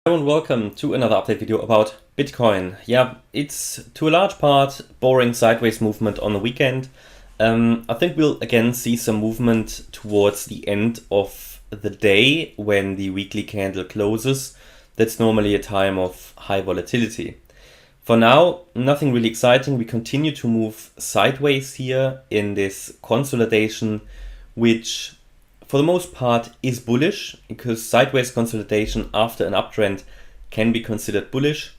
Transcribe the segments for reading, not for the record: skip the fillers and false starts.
Hello and welcome to another update video about Bitcoin. Yeah, it's to a large part boring sideways movement on the weekend. I think we'll again see some movement towards the end of the day when the weekly candle closes. That's normally a time of high volatility. For now, nothing really exciting. We continue to move sideways here in this consolidation, which for the most part is bullish, because sideways consolidation after an uptrend can be considered bullish.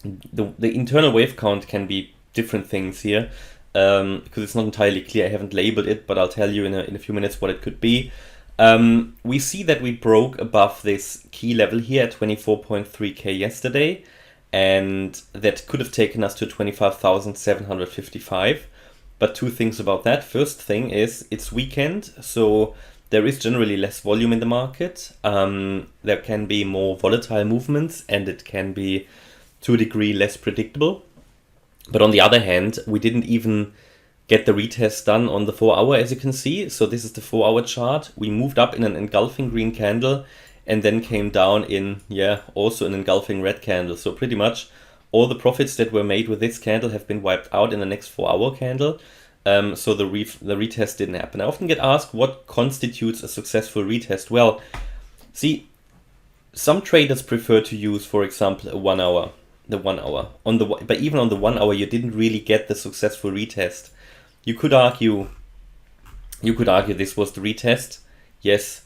The internal wave count can be different things here, because it's not entirely clear. I haven't labeled it, but I'll tell you in a few minutes what it could be. We see that we broke above this key level here at 24.3k yesterday, and that could have taken us to 25,755. But two things about that. First thing is it's weekend, so there is generally less volume in the market. There can be more volatile movements, and it can be, to a degree, less predictable. But on the other hand, we didn't even get the retest done on the 4-hour, as you can see. So this is the 4-hour chart. We moved up in an engulfing green candle and then came down in, also an engulfing red candle. So pretty much all the profits that were made with this candle have been wiped out in the next 4-hour candle. So the retest didn't happen. I often get asked what constitutes a successful retest. Well, see, some traders prefer to use, for example, the 1 hour. But even on the 1 hour, you didn't really get the successful retest. You could argue this was the retest, yes,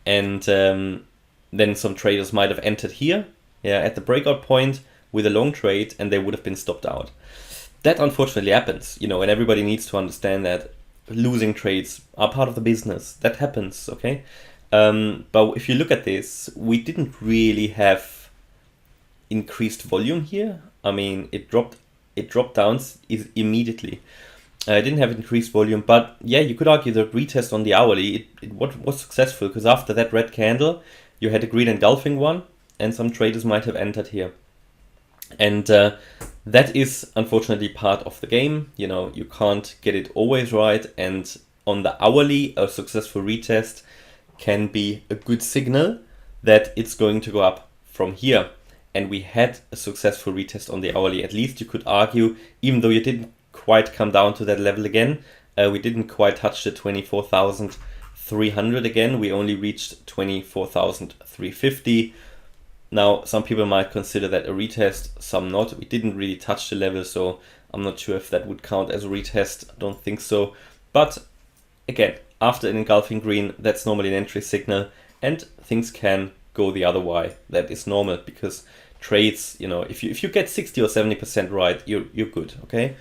and then some traders might have entered here, at the breakout point with a long trade, and they would have been stopped out. That unfortunately happens, and everybody needs to understand that losing trades are part of the business. That happens, okay? But if you look at this, we didn't really have increased volume here. I mean, it dropped down immediately. It didn't have increased volume, but yeah, you could argue the retest on the hourly, it was successful, because after that red candle, you had a green engulfing one, and some traders might have entered here. And that is unfortunately part of the game. You can't get it always right, and on the hourly, a successful retest can be a good signal that it's going to go up from here. And we had a successful retest on the hourly. At least you could argue, even though you didn't quite come down to that level again, we didn't quite touch the 24,300 again. We only reached 24,350. Now, some people might consider that a retest, some not. We didn't really touch the level, so I'm not sure if that would count as a retest. I don't think so. But again, after an engulfing green, that's normally an entry signal, and things can go the other way. That is normal, because trades, if you get 60 or 70% right, you're good, okay?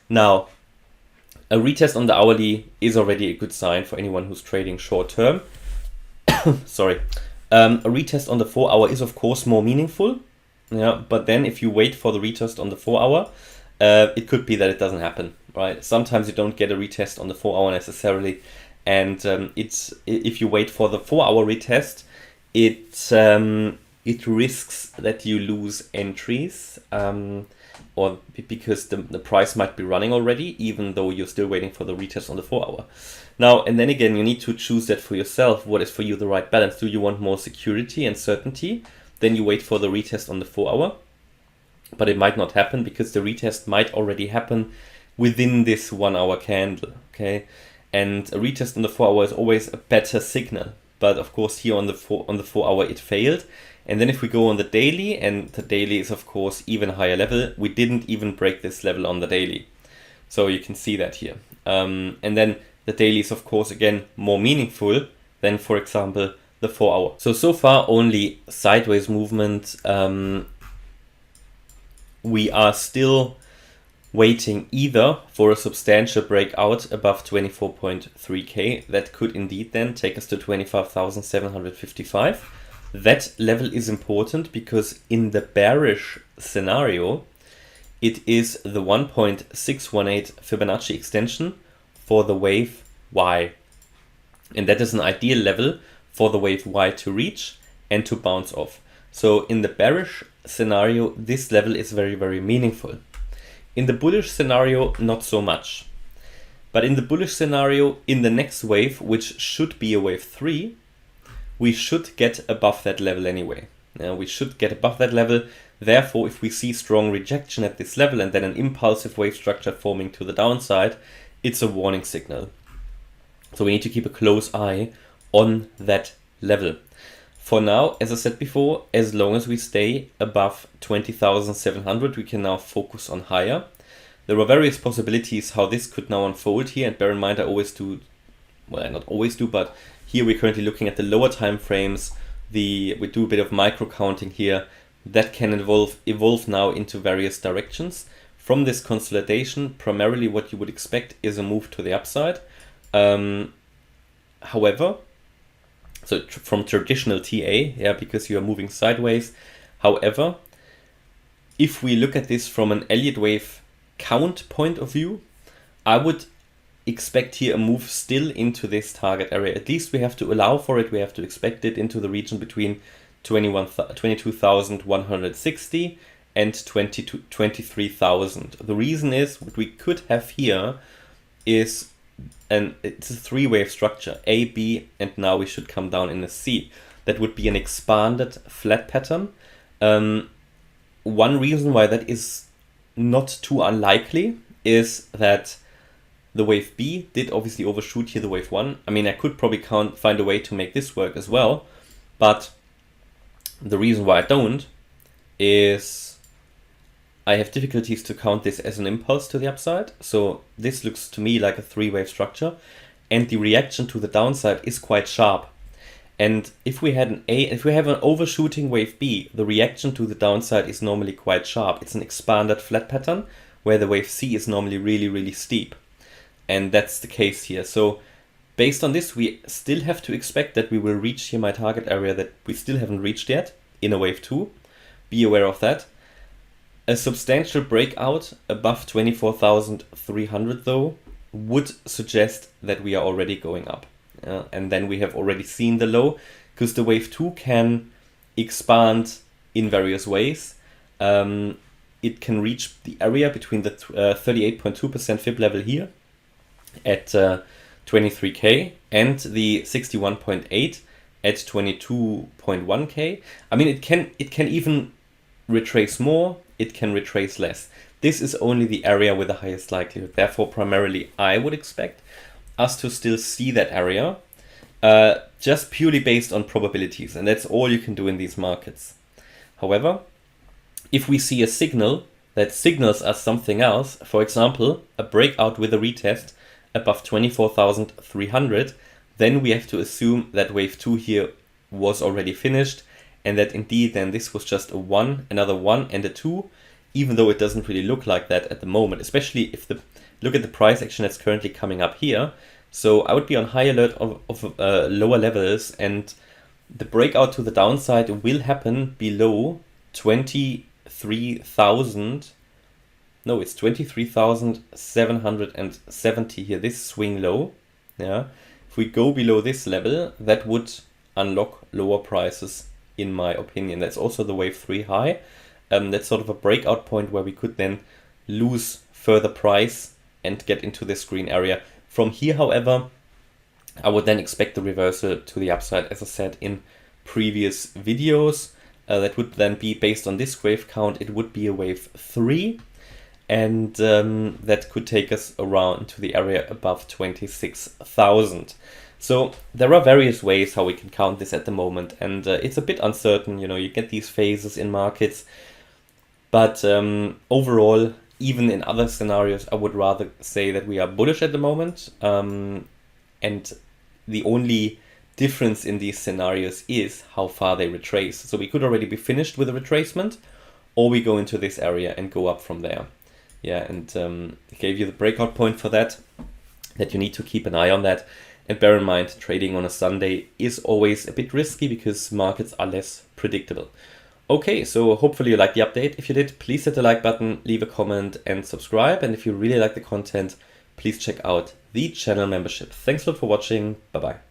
Now, a retest on the hourly is already a good sign for anyone who's trading short term. Sorry. A retest on the 4-hour is of course more meaningful, but then if you wait for the retest on the 4-hour, it could be that it doesn't happen, right? Sometimes you don't get a retest on the 4-hour necessarily, and if you wait for the 4-hour retest, it risks that you lose entries, or because the price might be running already, even though you're still waiting for the retest on the 4-hour. Now, and then again, you need to choose that for yourself. What is for you the right balance? Do you want more security and certainty? Then you wait for the retest on the 4-hour. But it might not happen, because the retest might already happen within this 1-hour candle, okay? And a retest on the 4-hour is always a better signal. But of course, here on the 4-hour, it failed. And then if we go on the daily, and the daily is of course even higher level, we didn't even break this level on the daily. So you can see that here. And then the daily is of course again more meaningful than, for example, the 4-hour. So far only sideways movement. We are still waiting either for a substantial breakout above 24.3k. That could indeed then take us to 25,755. That level is important, because in the bearish scenario, it is the 1.618 Fibonacci extension for the wave Y. And that is an ideal level for the wave Y to reach and to bounce off. So in the bearish scenario, this level is very, very meaningful. In the bullish scenario, not so much. But in the bullish scenario, in the next wave, which should be a wave 3, we should get above that level anyway. We should get above that level. Therefore, if we see strong rejection at this level and then an impulsive wave structure forming to the downside, it's a warning signal. So we need to keep a close eye on that level. For now, as I said before, as long as we stay above 20,700, we can now focus on higher. There are various possibilities how this could now unfold here, and bear in mind I always do, well, I not always do, but here we're currently looking at the lower time frames. We do a bit of micro counting here that can evolve now into various directions. From this consolidation, primarily what you would expect is a move to the upside. However, so from traditional TA, yeah, because you are moving sideways. However, if we look at this from an Elliott Wave count point of view, I would expect here a move still into this target area. At least we have to allow for it. We have to expect it into the region between 22,160 and 23,000. The reason is what we could have here is it's a three-wave structure, A, B, and now we should come down in a C. That would be an expanded flat pattern. One reason why that is not too unlikely is that the wave B did obviously overshoot here the wave 1. I mean, I could probably find a way to make this work as well, but the reason why I don't is I have difficulties to count this as an impulse to the upside. So this looks to me like a three-wave structure, and the reaction to the downside is quite sharp. And if we have an overshooting wave B, the reaction to the downside is normally quite sharp. It's an expanded flat pattern where the wave C is normally really, really steep. And that's the case here. So based on this, we still have to expect that we will reach here my target area that we still haven't reached yet in a wave 2. Be aware of that. A substantial breakout above 24,300 though would suggest that we are already going up. And then we have already seen the low, because the wave 2 can expand in various ways. It can reach the area between the 38.2% fib level here at 23k and the 61.8 at 22.1k. I mean, it can even retrace more, it can retrace less. This is only the area with the highest likelihood. Therefore, primarily, I would expect us to still see that area, just purely based on probabilities. And that's all you can do in these markets. However, if we see a signal that signals us something else, for example, a breakout with a retest above 24,300, then we have to assume that wave 2 here was already finished, and that indeed then this was just a 1, another 1 and a 2, even though it doesn't really look like that at the moment, especially if look at the price action that's currently coming up here. So I would be on high alert of lower levels, and the breakout to the downside will happen below 23,000. No, it's 23,770 here, this swing low. Yeah, if we go below this level, that would unlock lower prices, in my opinion. That's also the wave 3 high. That's sort of a breakout point where we could then lose further price and get into this green area. From here, however, I would then expect the reversal to the upside, as I said in previous videos. That would then be based on this wave count. It would be a wave 3, and that could take us around to the area above 26,000. So there are various ways how we can count this at the moment, and it's a bit uncertain. You know, you get these phases in markets, but overall, even in other scenarios, I would rather say that we are bullish at the moment, and the only difference in these scenarios is how far they retrace. So we could already be finished with a retracement, or we go into this area and go up from there. Yeah, and I gave you the breakout point for that you need to keep an eye on that. And bear in mind, trading on a Sunday is always a bit risky because markets are less predictable. Okay, so hopefully you liked the update. If you did, please hit the like button, leave a comment and subscribe. And if you really like the content, please check out the channel membership. Thanks a lot for watching. Bye-bye.